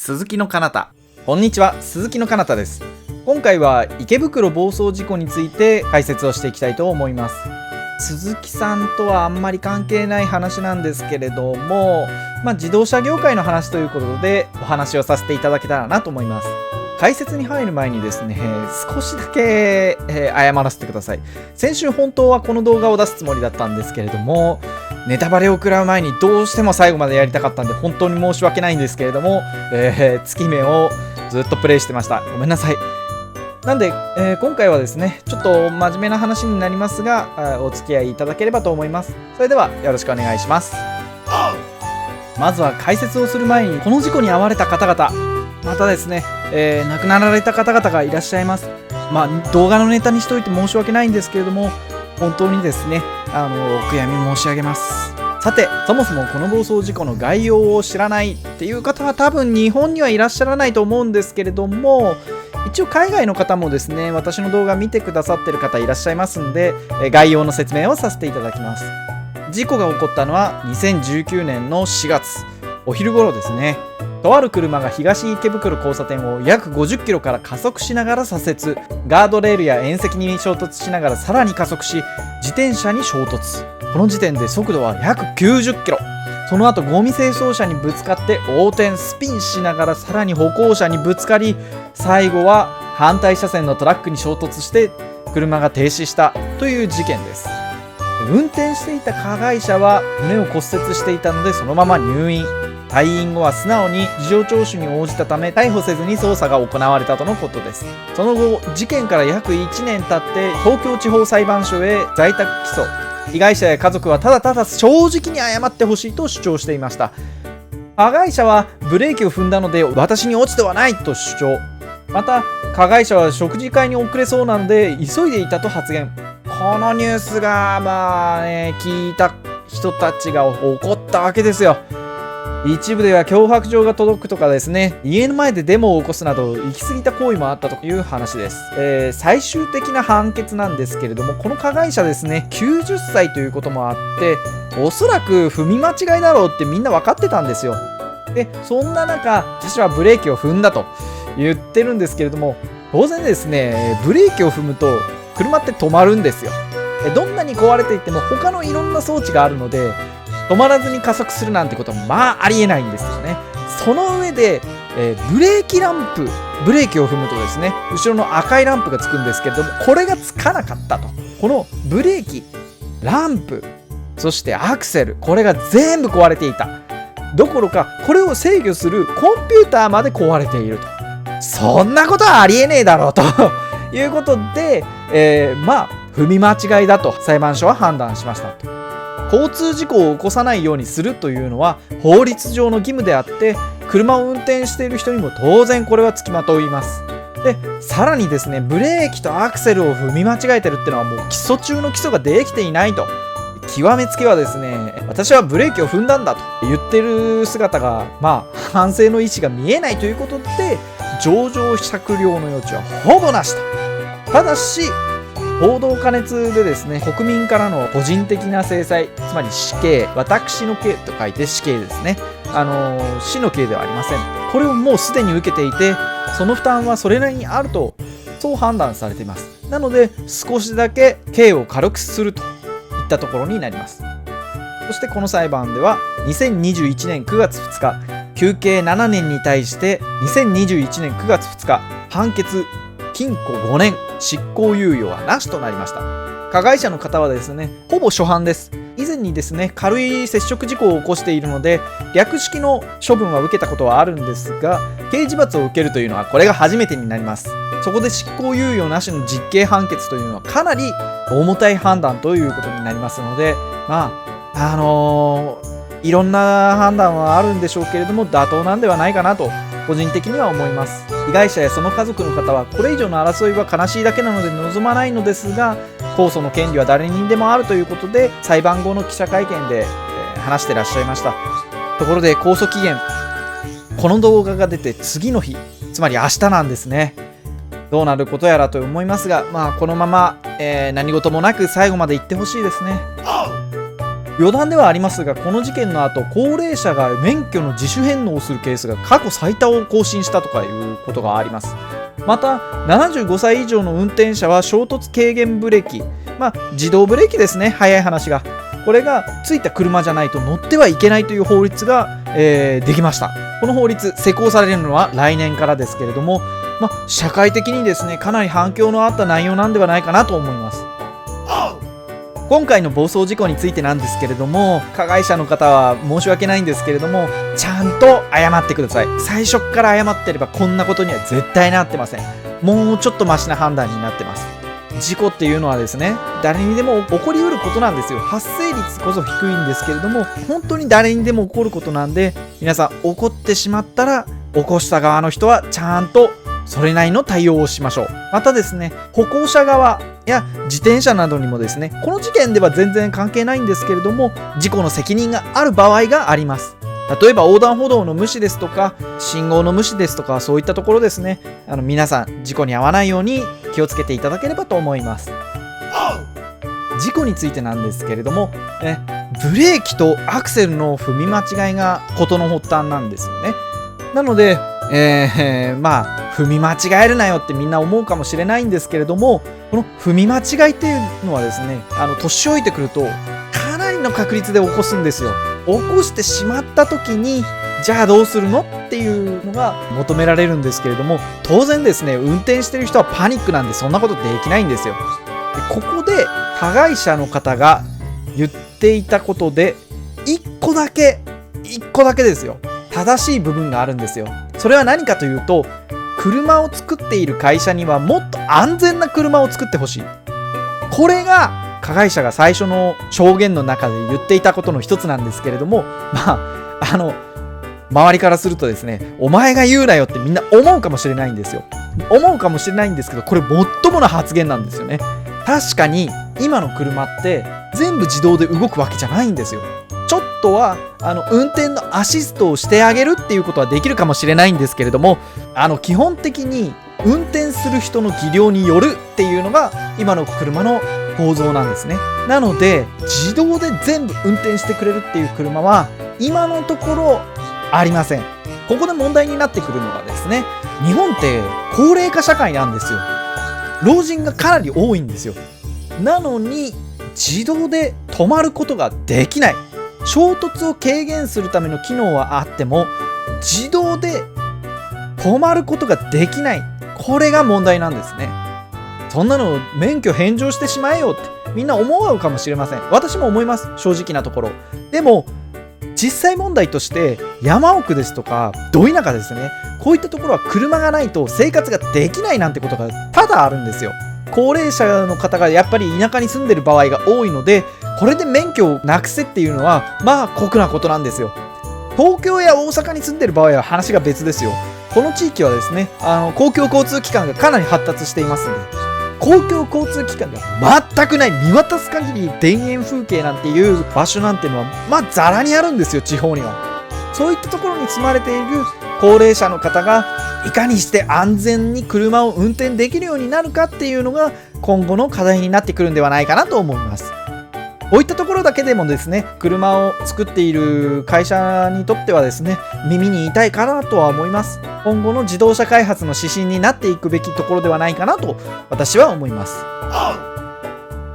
鈴木の彼方。こんにちは、鈴木の彼方です。今回は池袋暴走事故について解説をしていきたいと思います。鈴木さんとはあんまり関係ない話なんですけれども、自動車業界の話ということでお話をさせていただけたらなと思います。解説に入る前にですね、少しだけ、謝らせてください。先週本当はこの動画を出すつもりだったんですけれども、ネタバレを食らう前にどうしても最後までやりたかったんで本当に申し訳ないんですけれども、月目をずっとプレイしてました。ごめんなさい。なんで、今回はですね、ちょっと真面目な話になりますが、お付き合いいただければと思います。それではよろしくお願いします。まずは解説をする前に、この事故に遭われた方々、またですね、亡くなられた方々がいらっしゃいます。動画のネタにしておいて申し訳ないんですけれども、本当にですね、お悔やみ申し上げます。さて、そもそもこの暴走事故の概要を知らないっていう方は多分日本にはいらっしゃらないと思うんですけれども、一応海外の方もですね、私の動画見てくださってる方いらっしゃいますんで、概要の説明をさせていただきます。事故が起こったのは2019年の4月お昼頃ですね。とある車が東池袋交差点を約50キロから加速しながら左折、ガードレールや縁石に衝突しながらさらに加速し、自転車に衝突。この時点で速度は約90キロ。その後ゴミ清掃車にぶつかって横転、スピンしながらさらに歩行者にぶつかり、最後は反対車線のトラックに衝突して車が停止したという事件です。運転していた加害者は胸を骨折していたのでそのまま入院。退院後は素直に事情聴取に応じたため逮捕せずに捜査が行われたとのことです。その後、事件から約1年経って東京地方裁判所へ在宅起訴。被害者や家族はただただ正直に謝ってほしいと主張していました。加害者はブレーキを踏んだので私に落ちてはないと主張。また加害者は食事会に遅れそうなので急いでいたと発言。このニュースが聞いた人たちが怒ったわけですよ。一部では脅迫状が届くとかですね、家の前でデモを起こすなど行き過ぎた行為もあったという話です。最終的な判決なんですけれども、この加害者ですね、90歳ということもあっておそらく踏み間違いだろうってみんな分かってたんですよ。でそんな中、私はブレーキを踏んだと言ってるんですけれども、当然ですね、ブレーキを踏むと車って止まるんですよ。どんなに壊れていても他のいろんな装置があるので止まらずに加速するなんてことはありえないんですよね。その上で、ブレーキランプ、ブレーキを踏むとですね、後ろの赤いランプがつくんですけれども、これがつかなかったと。このブレーキ、ランプ、そしてアクセル、これが全部壊れていたどころか、これを制御するコンピューターまで壊れていると。そんなことはありえねえだろうということで、踏み間違いだと裁判所は判断しましたと。交通事故を起こさないようにするというのは法律上の義務であって、車を運転している人にも当然これはつきまといます。でさらにですね、ブレーキとアクセルを踏み間違えてるっていうのはもう基礎中の基礎ができていないと。極めつけはですね、私はブレーキを踏んだんだと言ってる姿が反省の意思が見えないということで、情状酌量の余地はほぼなしと。ただし報道過熱でですね、国民からの個人的な制裁、つまり死刑、私の刑と書いて死刑ですね、死の刑ではありません。これをもうすでに受けていて、その負担はそれなりにあるとそう判断されています。なので少しだけ刑を軽くするといったところになります。そしてこの裁判では2021年9月2日求刑7年に対して2021年9月2日判決禁錮5年執行猶予はなしとなりました。加害者の方はですね、ほぼ初犯です。以前にですね、軽い接触事故を起こしているので略式の処分は受けたことはあるんですが、刑事罰を受けるというのはこれが初めてになります。そこで執行猶予なしの実刑判決というのはかなり重たい判断ということになりますので、いろんな判断はあるんでしょうけれども妥当なんではないかなと個人的には思います。被害者やその家族の方はこれ以上の争いは悲しいだけなので望まないのですが、控訴の権利は誰にでもあるということで裁判後の記者会見で話してらっしゃいました。ところで控訴期限、この動画が出て次の日、つまり明日なんですね。どうなることやらと思いますが、このまま、何事もなく最後まで行ってほしいですね。余談ではありますが、この事件の後、高齢者が免許の自主返納をするケースが過去最多を更新したとかいうことがあります。また75歳以上の運転者は衝突軽減ブレーキ、自動ブレーキですね、早い話が、これがついた車じゃないと乗ってはいけないという法律が、できました。この法律施行されるのは来年からですけれども、社会的にですねかなり反響のあった内容なんではないかなと思います。今回の暴走事故についてなんですけれども、加害者の方は申し訳ないんですけれども、ちゃんと謝ってください。最初から謝ってればこんなことには絶対なってません。もうちょっとマシな判断になってます。事故っていうのはですね、誰にでも起こりうることなんですよ。発生率こそ低いんですけれども、本当に誰にでも起こることなんで、皆さん起こってしまったら起こした側の人はちゃんとそれなりの対応をしましょう。またですね、歩行者側や自転車などにもですね、この事件では全然関係ないんですけれども、事故の責任がある場合があります。例えば横断歩道の無視ですとか、信号の無視ですとか、そういったところですね、皆さん事故に遭わないように気をつけていただければと思います。事故についてなんですけれども、ブレーキとアクセルの踏み間違いが事の発端なんですよね。なので、踏み間違えるなよってみんな思うかもしれないんですけれども、この踏み間違いっていうのはですね、年老いてくるとかなりの確率で起こすんですよ。起こしてしまった時に、じゃあどうするのっていうのが求められるんですけれども、当然ですね、運転してる人はパニックなんでそんなことできないんですよ。でここで加害者の方が言っていたことで1個だけですよ、正しい部分があるんですよ。それは何かというと、車を作っている会社にはもっと安全な車を作ってほしい。これが加害者が最初の証言の中で言っていたことの一つなんですけれども、周りからするとですね、お前が言うなよってみんな思うかもしれないんですよ。思うかもしれないんですけど、これもっともな発言なんですよね。確かに今の車って全部自動で動くわけじゃないんですよ。ちょっとは運転のアシストをしてあげるっていうことはできるかもしれないんですけれども、基本的に運転する人の技量によるっていうのが今の車の構造なんですね。なので自動で全部運転してくれるっていう車は今のところありません。ここで問題になってくるのがですね、日本って高齢化社会なんですよ。老人がかなり多いんですよ。なのに自動で止まることができない。衝突を軽減するための機能はあっても自動で止まることができない。これが問題なんですね。そんなの免許返上してしまえよってみんな思うかもしれません。私も思います、正直なところ。でも実際問題として山奥ですとかど田舎ですね、こういったところは車がないと生活ができないなんてことが多々あるんですよ。高齢者の方がやっぱり田舎に住んでる場合が多いので、これで免許をなくせっていうのは酷なことなんですよ。東京や大阪に住んでる場合は話が別ですよ。この地域はですね、公共交通機関がかなり発達していますので、公共交通機関が全くない、見渡す限り田園風景なんていう場所なんていうのはザラにあるんですよ、地方には。そういったところに住まれている高齢者の方がいかにして安全に車を運転できるようになるかっていうのが今後の課題になってくるんではないかなと思います。こういったところだけでもですね、車を作っている会社にとってはですね、耳に痛いかなとは思います。今後の自動車開発の指針になっていくべきところではないかなと私は思います。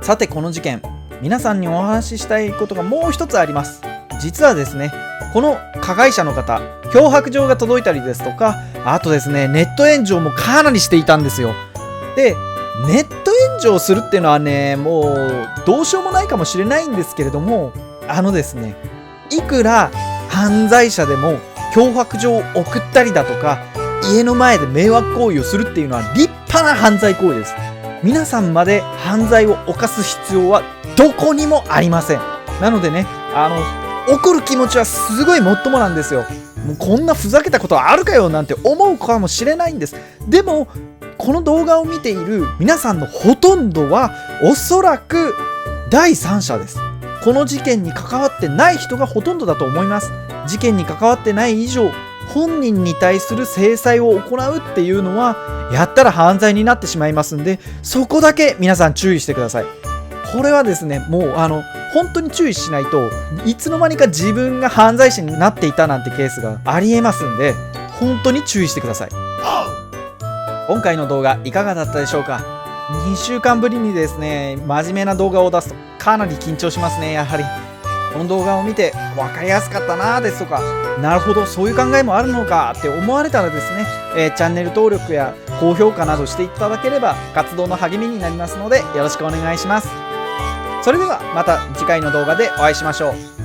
さてこの事件、皆さんにお話ししたいことがもう一つあります。実はですね、この加害者の方、脅迫状が届いたりですとか、あとですね、ネット炎上もかなりしていたんですよ。でネット炎上するっていうのはね、もうどうしようもないかもしれないんですけれども、ですね、いくら犯罪者でも脅迫状を送ったりだとか、家の前で迷惑行為をするっていうのは立派な犯罪行為です。皆さんまで犯罪を犯す必要はどこにもありません。なのでね、怒る気持ちはすごいもっともなんですよ。もうこんなふざけたことはあるかよなんて思うかもしれないんです。でもこの動画を見ている皆さんのほとんどはおそらく第三者です。この事件に関わってない人がほとんどだと思います。事件に関わってない以上、本人に対する制裁を行うっていうのはやったら犯罪になってしまいますんで、そこだけ皆さん注意してください。これはですね、もう本当に注意しないといつの間にか自分が犯罪者になっていたなんてケースがありえますんで、本当に注意してください。今回の動画いかがだったでしょうか。2週間ぶりにですね、真面目な動画を出すとかなり緊張しますね。やはりこの動画を見て分かりやすかったなですとか、なるほどそういう考えもあるのかって思われたらですね、チャンネル登録や高評価などしていただければ活動の励みになりますので、よろしくお願いします。それではまた次回の動画でお会いしましょう。